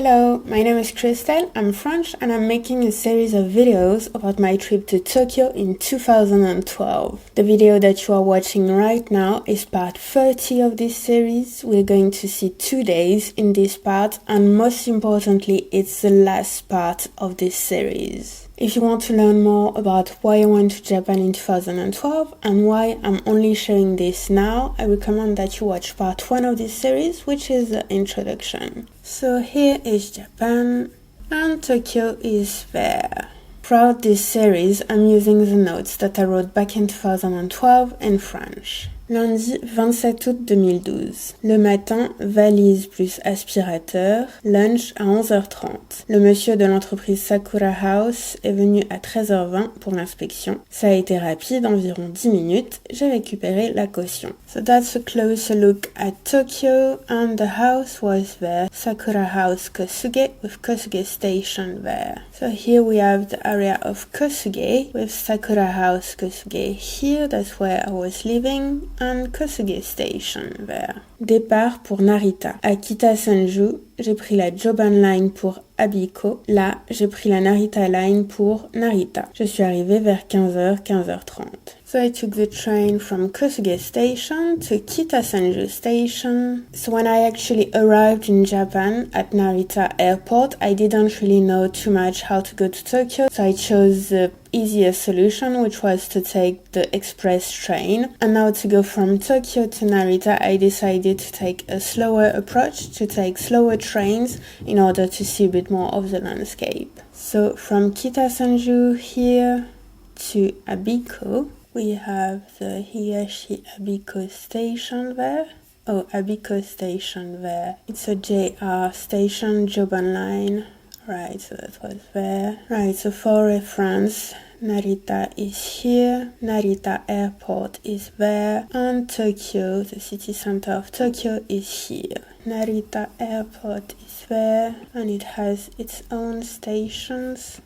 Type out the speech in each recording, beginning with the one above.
Hello, my name is Christelle, I'm French and I'm making a series of videos about my trip to Tokyo in 2012. The video that you are watching right now is part 30 of this series. We're going to see 2 days in this part and most importantly, it's the last part of this series. If you want to learn more about why I went to Japan in 2012 and why I'm only sharing this now, I recommend that you watch part 1 of this series, which is the introduction. So here is Japan and Tokyo is there. Throughout this series, I'm using the notes that I wrote back in 2012 in French. Lundi 27 août 2012. Le matin, valise plus aspirateur, lunch à 11h30. Le monsieur de l'entreprise Sakura House est venu à 13h20 pour l'inspection. Ça a été rapide, environ 10 minutes. J'ai récupéré la caution. So that's a closer look at Tokyo and the house was there. Sakura House Kosuge with Kosuge Station there. So here we have the area of Kosuge with Sakura House Kosuge here. That's where I was living. And Kosuge Station there. Départ pour Narita. À Kitasenju, j'ai pris la Joban Line pour Abiko. Là, j'ai pris la Narita Line pour Narita. Je suis arrivée vers 15h, 15h30. So I took the train from Kosuge Station to Kitasenju Station. So when I actually arrived in Japan at Narita Airport, I didn't really know too much how to go to Tokyo. So I chose the easiest solution, which was to take the express train. And now to go from Tokyo to Narita, I decided to take a slower approach, to take slower trains in order to see a bit more of the landscape. So from Kitasenju here to Abiko, we have the Hiyashi Abiko station there. Oh, Abiko station there. It's a JR station, Joban Line. Right, so that was there. Right, so for reference, Narita is here, Narita Airport is there, and Tokyo, the city center of Tokyo, is here. Narita Airport is there, and it has its own stations.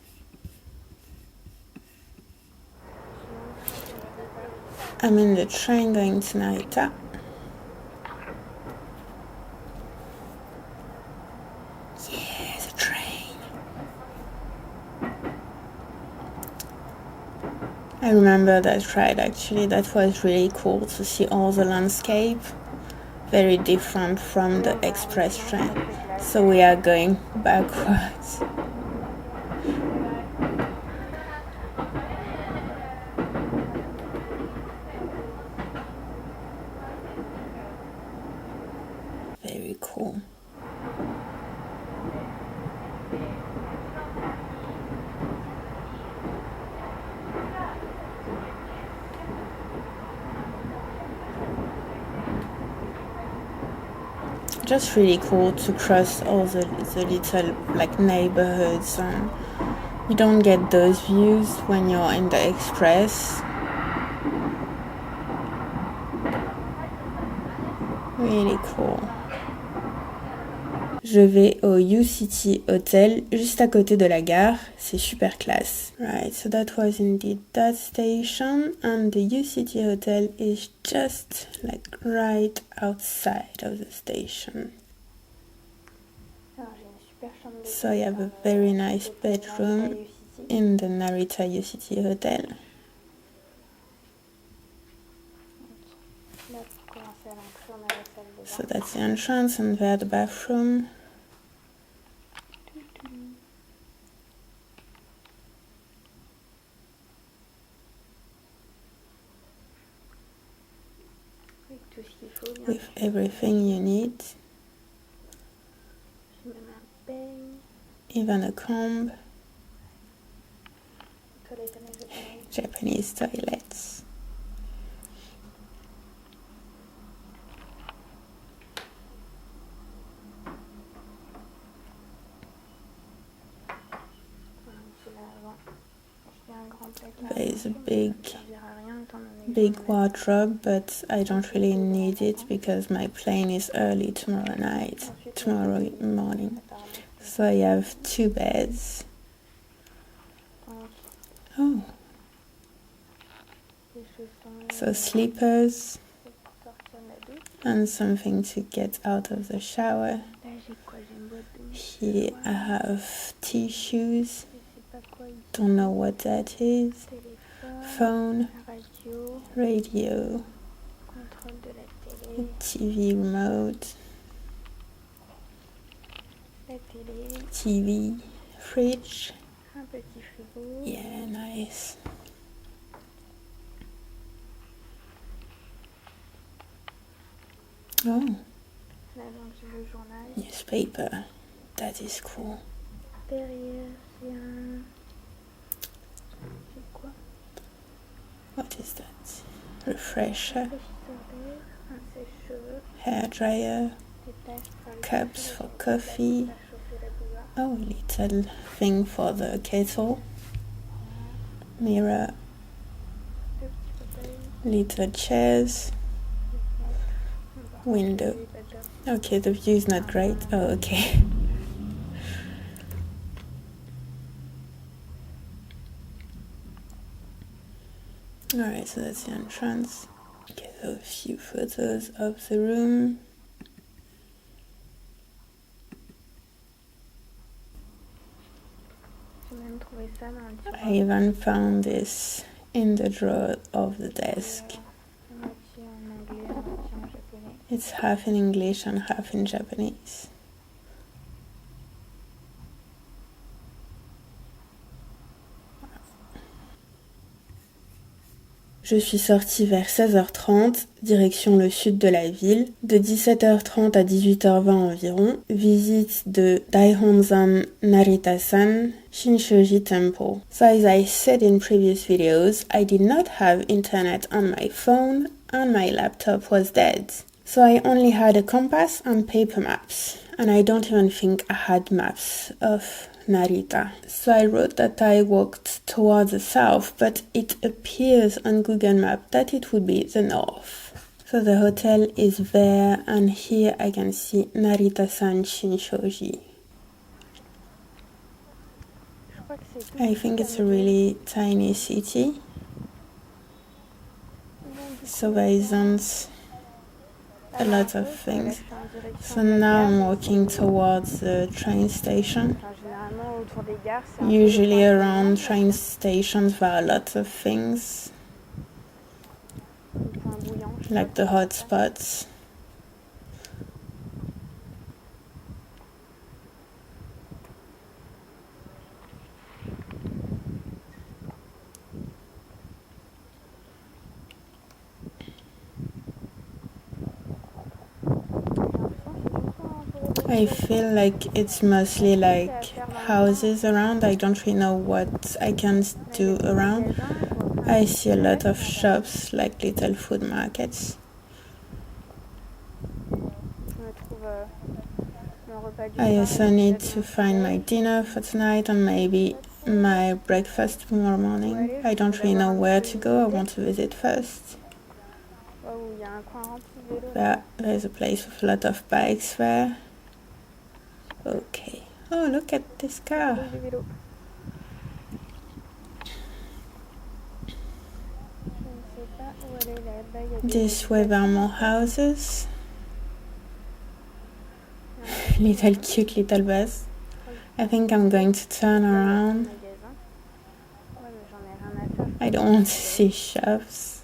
I'm in the train going to Narita. Yeah, the train. I remember that ride actually, that was really cool to see all the landscape. Very different from the express train. So we are going backwards. Very cool. Just really cool to cross all the little like neighborhoods, and you don't get those views when you're in the express. Really cool. Je vais au U-City Hotel, juste à côté de la gare. C'est super classe. Right, so that was indeed that station. And the U-City Hotel is just like right outside of the station. So I have a very nice bedroom in the Narita U-City Hotel. So that's the entrance and there the bathroom. With everything you need. Even a comb. Japanese toilets. There is a big wardrobe, but I don't really need it because my plane is early tomorrow morning. So I have 2 beds. Oh. So slippers and something to get out of the shower. Here I have tissues. Don't know what that is. Phone, radio, TV remote, TV, fridge. Yeah, nice. Oh, newspaper. That is cool. What is that? Refresher. Hair dryer. Cups for coffee. Oh, little thing for the kettle. Mirror. Little chairs. Window. Okay, the view is not great. Oh, okay. Alright, so that's the entrance. Okay, so a few photos of the room. I even found this in the drawer of the desk. It's half in English and half in Japanese. Je suis sortie vers 16h30, direction le sud de la ville. De 17h30 à 18h20 environ, visite de Daihonzan Narita-san Shinshoji Temple. So as I said in previous videos, I did not have internet on my phone and my laptop was dead. So I only had a compass and paper maps, and I don't even think I had maps of Narita. So I wrote that I walked towards the south, but it appears on Google Maps that it would be the north. So the hotel is there, and here I can see Narita-san Shinshoji. I think it's a really tiny city. So there isn't a lot of things. So now I'm walking towards the train station. Usually around train stations there are lots of things, like the hot spots. I feel like it's mostly like houses around. I don't really know what I can do around. I see a lot of shops, like little food markets. I also need to find my dinner for tonight and maybe my breakfast tomorrow morning. I don't really know where to go. I want to visit first. There's a place with a lot of bikes there. Okay. Oh, look at this car. This way there are more houses. Little cute little bus. I think I'm going to turn around. I don't want to see shops.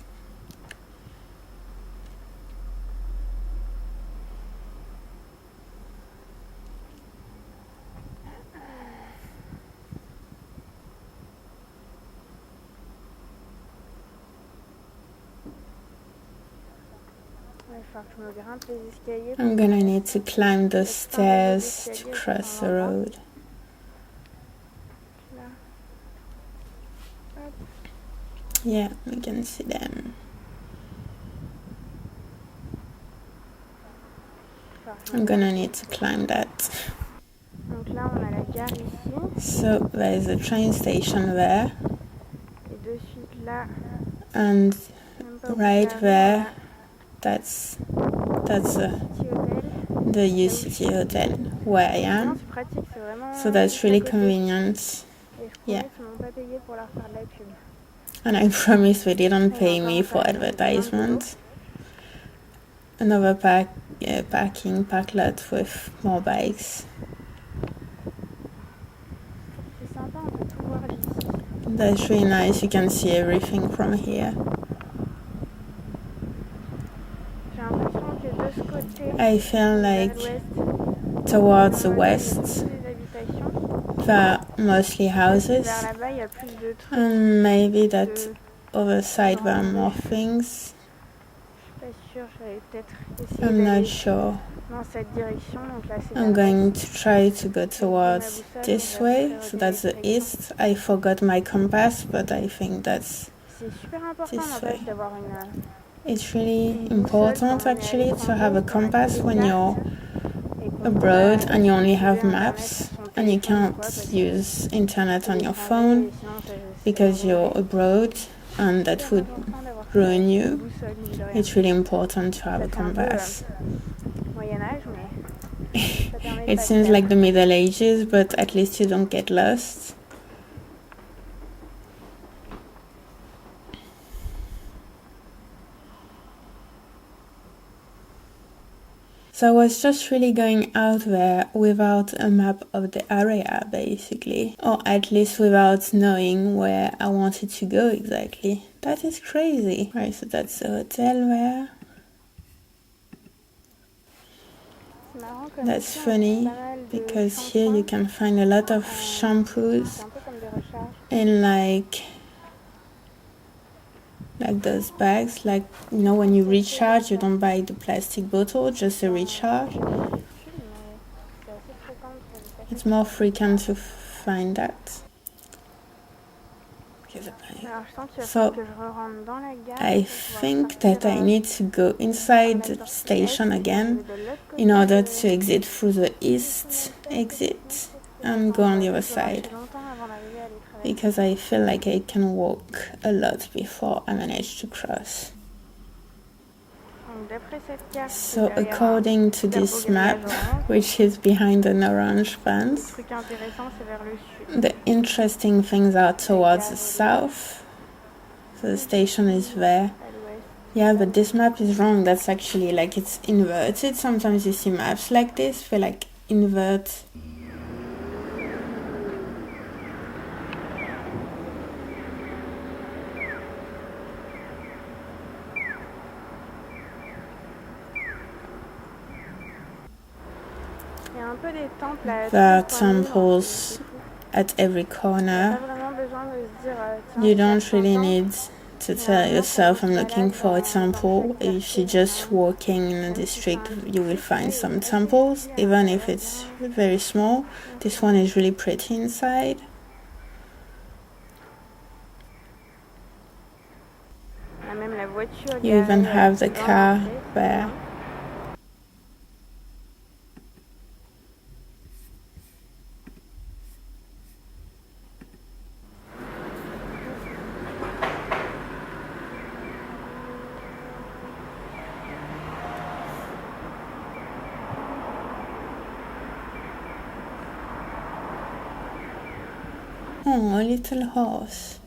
I'm gonna need to climb the stairs to cross the road. Yeah, we can see them. I'm gonna need to climb that. So there's a train station there. And right there, that's the UCT hotel where I am. So that's really convenient. Yeah. And I promise they didn't pay me for advertisement. Another park lot with more bikes. That's really nice. You can see everything from here. I feel like towards the west, there are mostly houses, and maybe that other side there are more things. I'm not sure. I'm going to try to go towards this way, so that's the east. I forgot my compass, but I think that's this way. It's really important actually to have a compass when you're abroad and you only have maps and you can't use internet on your phone because you're abroad and that would ruin you. It's really important to have a compass. It seems like the Middle Ages, but at least you don't get lost. So I was just really going out there without a map of the area, basically. Or at least without knowing where I wanted to go exactly. That is crazy. Right, so that's the hotel there. That's funny, because here you can find a lot of shampoos in like those bags, like, you know, when you recharge, you don't buy the plastic bottle, just a recharge. It's more frequent to find that. So I think that I need to go inside the station again in order to exit through the east exit and go on the other side, because I feel like I can walk a lot before I manage to cross. So according to this map, which is behind an orange fence, the interesting things are towards the south. So the station is there. Yeah, but this map is wrong. That's actually like it's inverted. Sometimes you see maps like this, they like invert. There are temples at every corner. You don't really need to tell yourself I'm looking for a temple. If you're just walking in a district, you will find some temples, even if it's very small. This one is really pretty inside. You even have the car there. Oh, a little horse.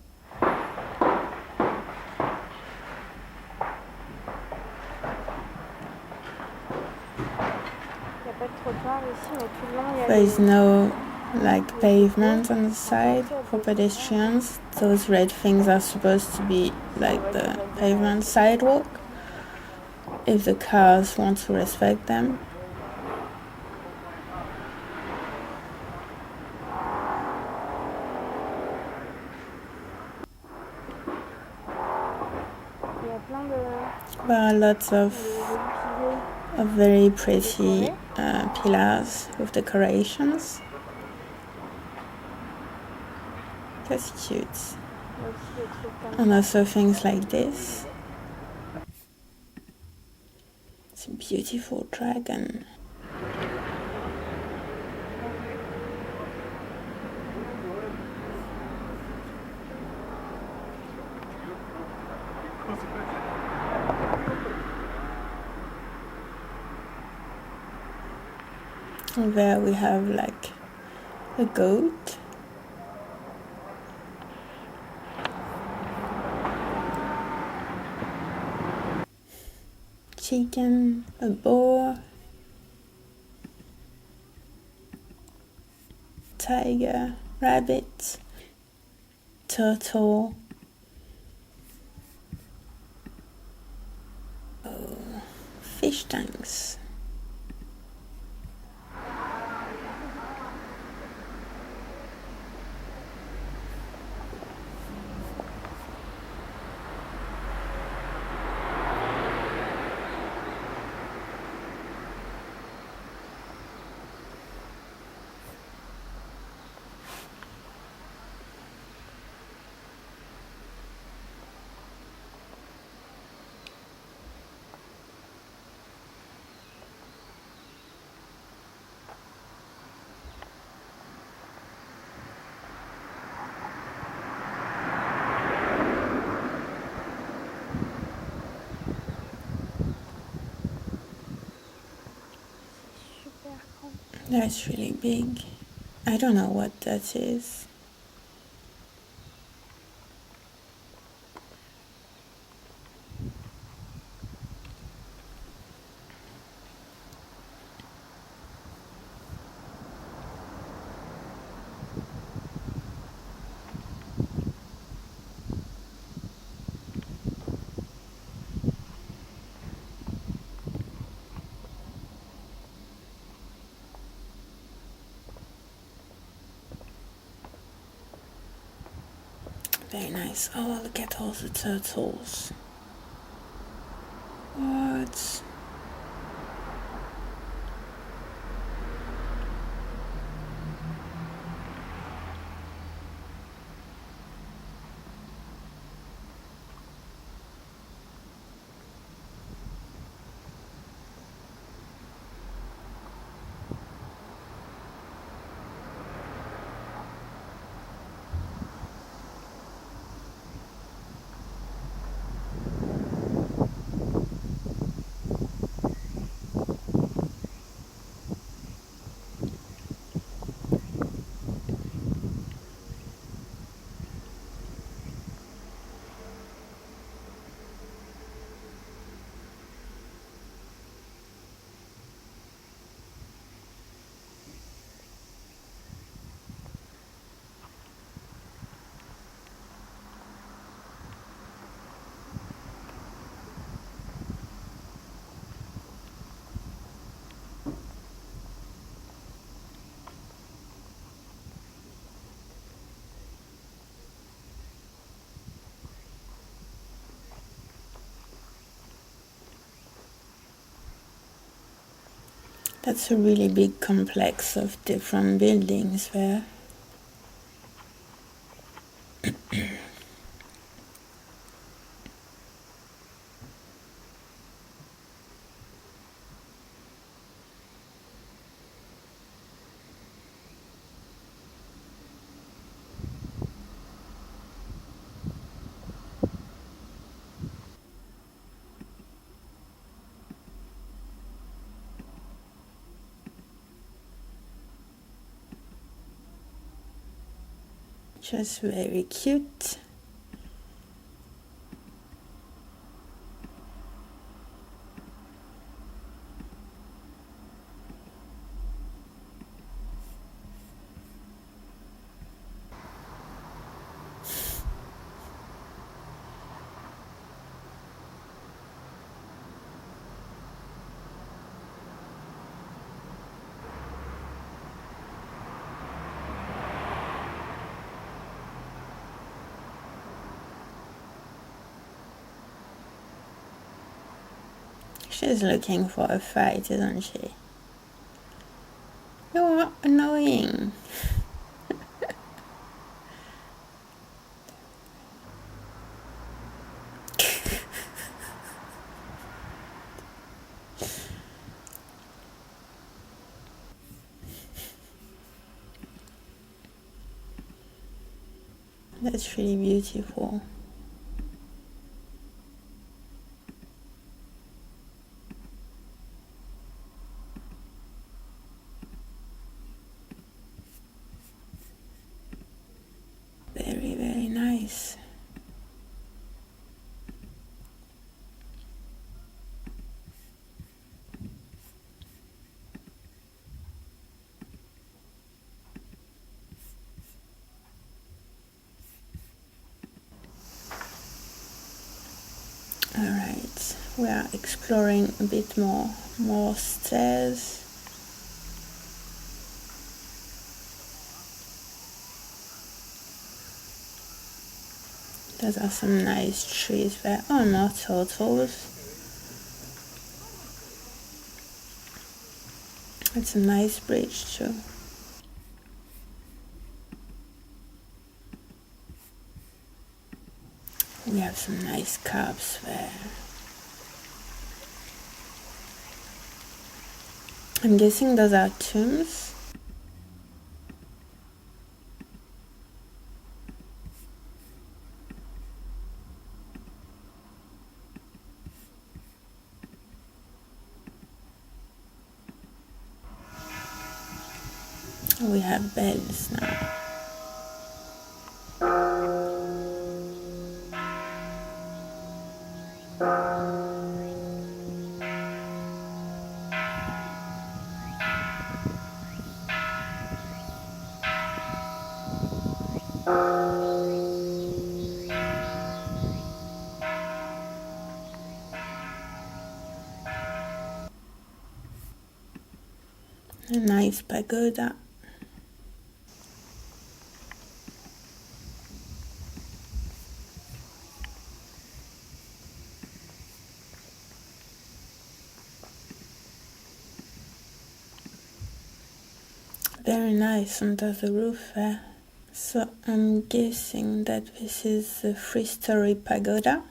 There is no like pavement on the side for pedestrians. Those red things are supposed to be like the pavement sidewalk if the cars want to respect them. There are lots of very pretty pillars with decorations. That's cute. And also things like this. It's a beautiful dragon. And there we have like a goat. Chicken, a boar, tiger, rabbit. turtle. Fish tanks. That's really big. I don't know what that is. Very nice. Oh, look at all the turtles. What? That's a really big complex of different buildings there. Just very cute. She's looking for a fight, isn't she? You're annoying. That's really beautiful. Very, very nice. we are exploring a bit more stairs. Those are some nice trees there. Oh, more turtles. It's a nice bridge too. We have some nice cups there. I'm guessing those are tombs. We have beds now. A nice pagoda. Very nice under the roof there. So I'm guessing that this is the 3-story pagoda.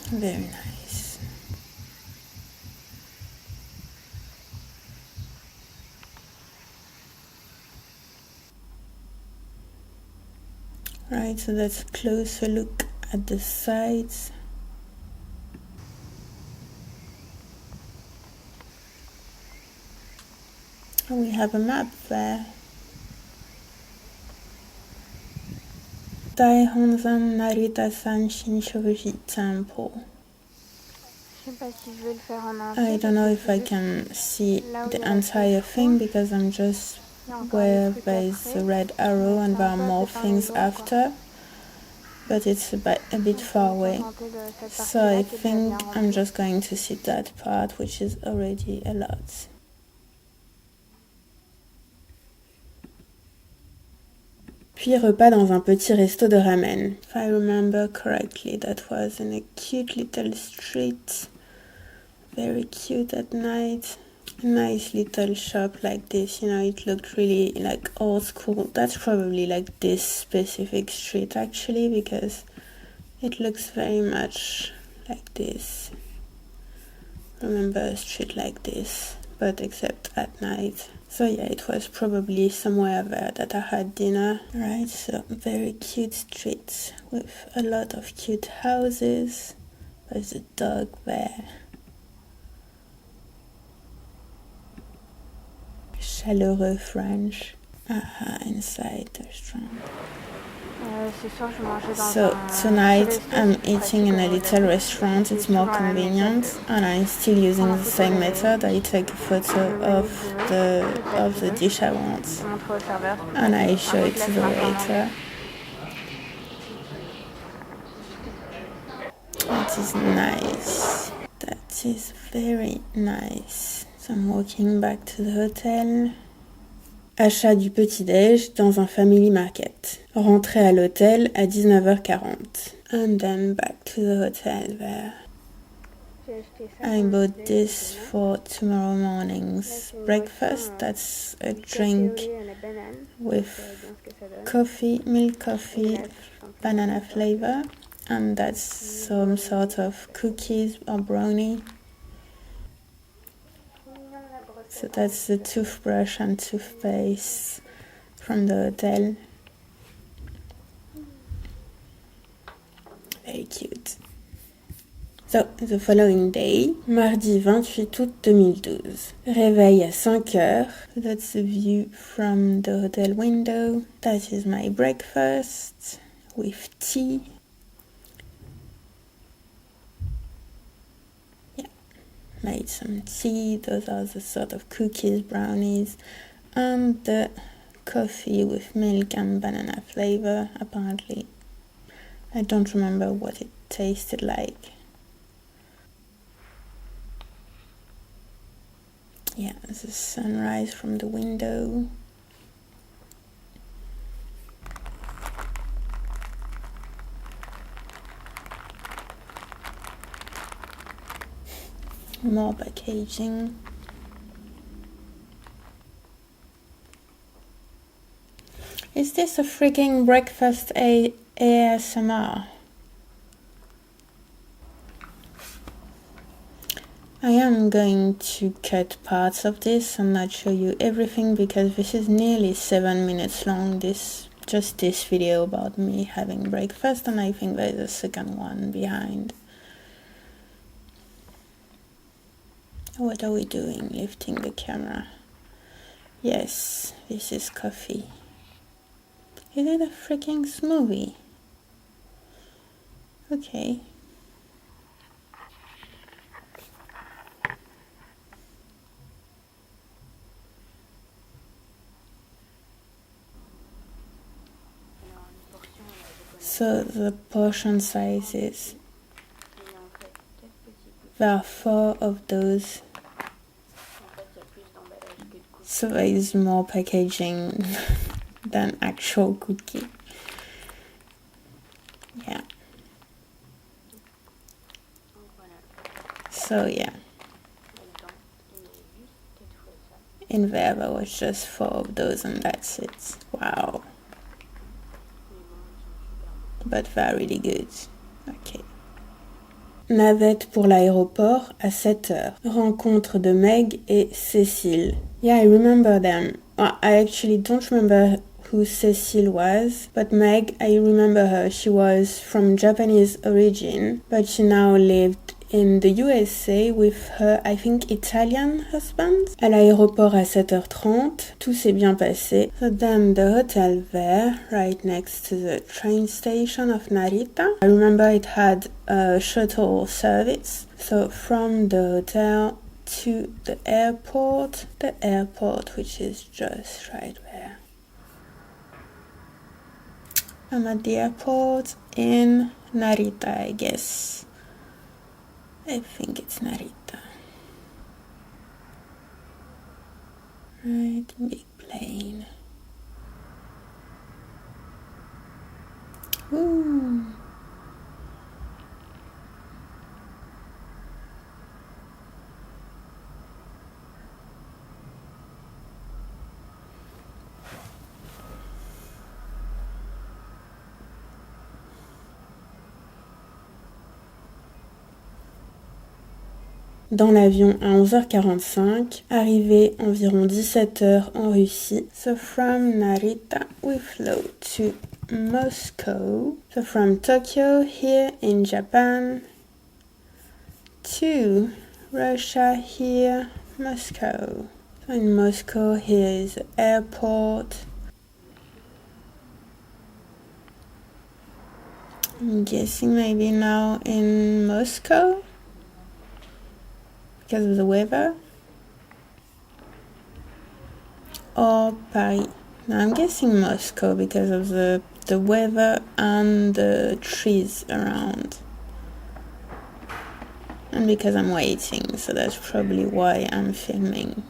Very nice. Right, so let's closer look at the sides. And we have a map there. Daihonzan Narita-san Shinshoji Temple. I don't know if I can see the entire thing because I'm just where there is a red arrow and there are more things after, but it's a bit far away. So I think I'm just going to see that part, which is already a lot. Puis repas dans un petit resto de ramen. If I remember correctly, that was in a cute little street. Very cute at night. A nice little shop like this, you know, it looked really like old school. That's probably like this specific street actually, because it looks very much like this. Remember a street like this, but except at night. So yeah, it was probably somewhere there that I had dinner. Right, so very cute streets with a lot of cute houses. There's a dog there. Chaleureux French. Aha, inside the restaurant. So tonight I'm eating in a little restaurant. It's more convenient, and I'm still using the same method. I take a photo of the dish I want, and I show it to the waiter. That is nice. That is very nice. So I'm walking back to the hotel. Achat du petit-déj dans un family market. Rentrée à l'hôtel à 19h40. And then back to the hotel there. I bought this for tomorrow morning's breakfast. That's a drink with coffee, milk coffee, banana flavor. And that's some sort of cookies or brownie. So that's the toothbrush and toothpaste from the hotel. Very cute. So, the following day, mardi 28 août 2012. Réveil à 5 heures. That's the view from the hotel window. That is my breakfast with tea. Yeah, made some tea. Those are the sort of cookies, brownies, and the coffee with milk and banana flavor, apparently. I don't remember what it tasted like. Yeah, the sunrise from the window. More packaging. Is this a freaking breakfast ASMR? I am going to cut parts of this and not show you everything because this is nearly 7 minutes long, just this video about me having breakfast, and I think there's a second one behind. What are we doing? Lifting the camera. Yes, this is coffee. Is it a freaking smoothie? Okay. So the portion sizes, there are 4 of those, so there is more packaging than actual cookie. Yeah. So yeah. In there was just 4 of those and that's it. Wow. But they're really good. Okay. Navette pour l'aéroport à 7 heures. Rencontre de Meg et Cécile. Yeah, I remember them. I actually don't remember who Cécile was, but Meg, I remember her. She was from Japanese origin, but she now lived in the USA with her, I think, Italian husband. À l'aéroport à 7h30, tout s'est bien passé. So then the hotel there, right next to the train station of Narita. I remember it had a shuttle service. So from the hotel to the airport which is just right there. I'm at the airport in Narita, I guess. I think it's Narita. Right, big plane. Ooh. Dans l'avion à 11h45, arrivé environ 17h en Russie. So from Narita, we flew to Moscow. So from Tokyo, here in Japan, to Russia, here, Moscow. So in Moscow, here is the airport. I'm guessing maybe now in Moscow, because of the weather, or Paris. No, I'm guessing Moscow because of the weather and the trees around, and because I'm waiting, so that's probably why I'm filming.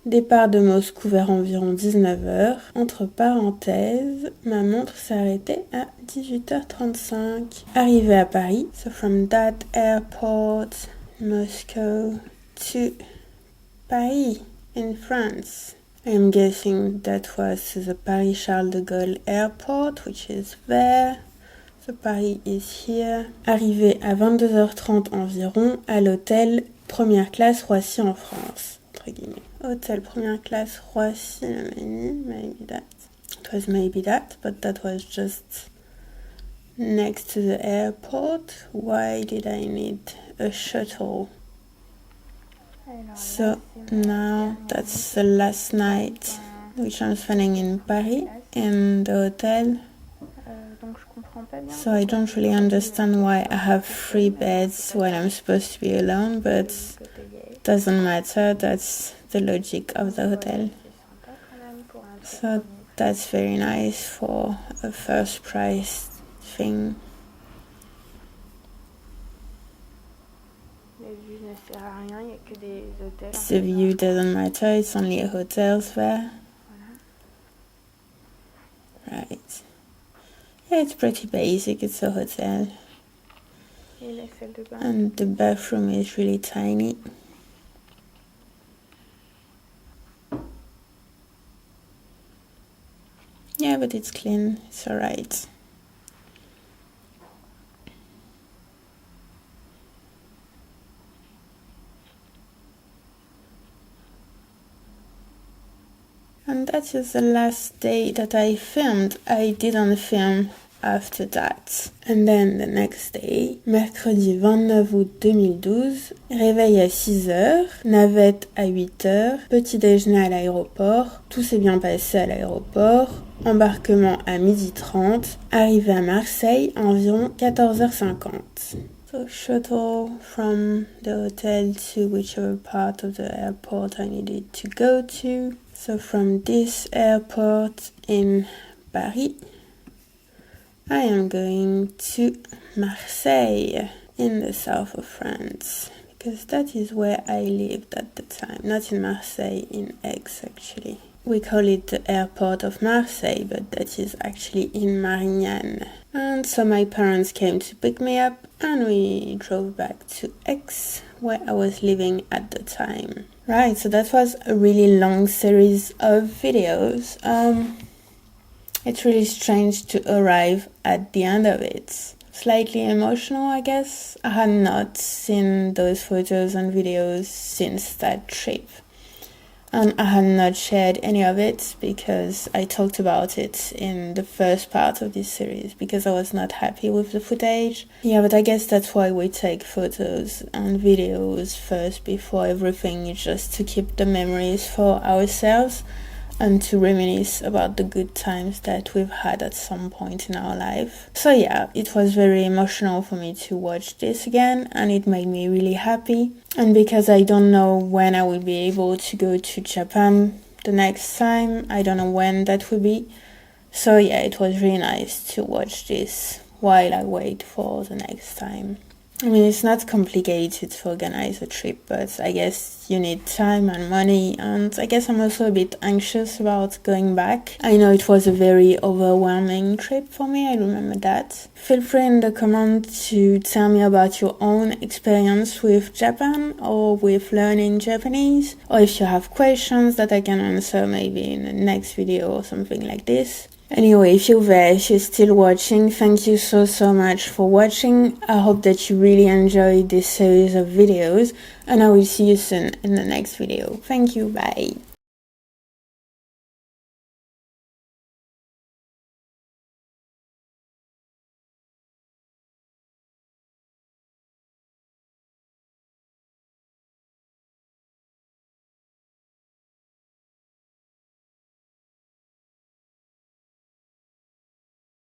Départ de Moscou vers environ 19h. Entre parenthèses, ma montre s'est arrêtée à 18h35. Arrivée à Paris. So from that airport, Moscow to Paris in France. I'm guessing that was to the Paris Charles de Gaulle airport, which is there. So Paris is here. Arrivée à 22h30 environ à l'hôtel première classe Roissy en France. Entre guillemets. Hôtel première classe Roissy, maybe that. It was maybe that, but that was just next to the airport. Why did I need a shuttle? So now that's the last night which I'm spending in Paris in the hotel. So I don't really understand why I have 3 beds when I'm supposed to be alone, but it doesn't matter. That's the logic of the hotel. So that's very nice for a first price thing. The view doesn't matter, it's only hotels there. Right. Yeah, it's pretty basic, it's a hotel. And the bathroom is really tiny. Yeah, but it's clean, it's alright. And that is the last day that I filmed. I didn't film after that. And then the next day, mercredi 29 août 2012, réveil à 6h, navette à 8h, petit déjeuner à l'aéroport, tout s'est bien passé à l'aéroport, embarquement à 12h30, arrivée à Marseille à environ 14h50. So shuttle from the hotel to whichever part of the airport I needed to go to. So from this airport in Paris, I am going to Marseille in the south of France, because that is where I lived at the time. Not in Marseille, in Aix actually. We call it the airport of Marseille, but that is actually in Marignane. And so my parents came to pick me up and we drove back to Aix, where I was living at the time. Right, so that was a really long series of videos. It's really strange to arrive at the end of it. Slightly emotional, I guess. I had not seen those photos and videos since that trip. And I had not shared any of it because I talked about it in the first part of this series because I was not happy with the footage. Yeah, but I guess that's why we take photos and videos first before everything, just to keep the memories for ourselves and to reminisce about the good times that we've had at some point in our life. So yeah, it was very emotional for me to watch this again, and it made me really happy. And because I don't know when I will be able to go to Japan the next time, I don't know when that will be. So yeah, it was really nice to watch this while I wait for the next time. I mean, it's not complicated to organize a trip, but I guess you need time and money, and I guess I'm also a bit anxious about going back. I know it was a very overwhelming trip for me, I remember that. Feel free in the comments to tell me about your own experience with Japan or with learning Japanese, or if you have questions that I can answer maybe in the next video or something like this. Anyway, if you're there, if you're still watching, thank you so much for watching. I hope that you really enjoyed this series of videos, and I will see you soon in the next video. Thank you, bye.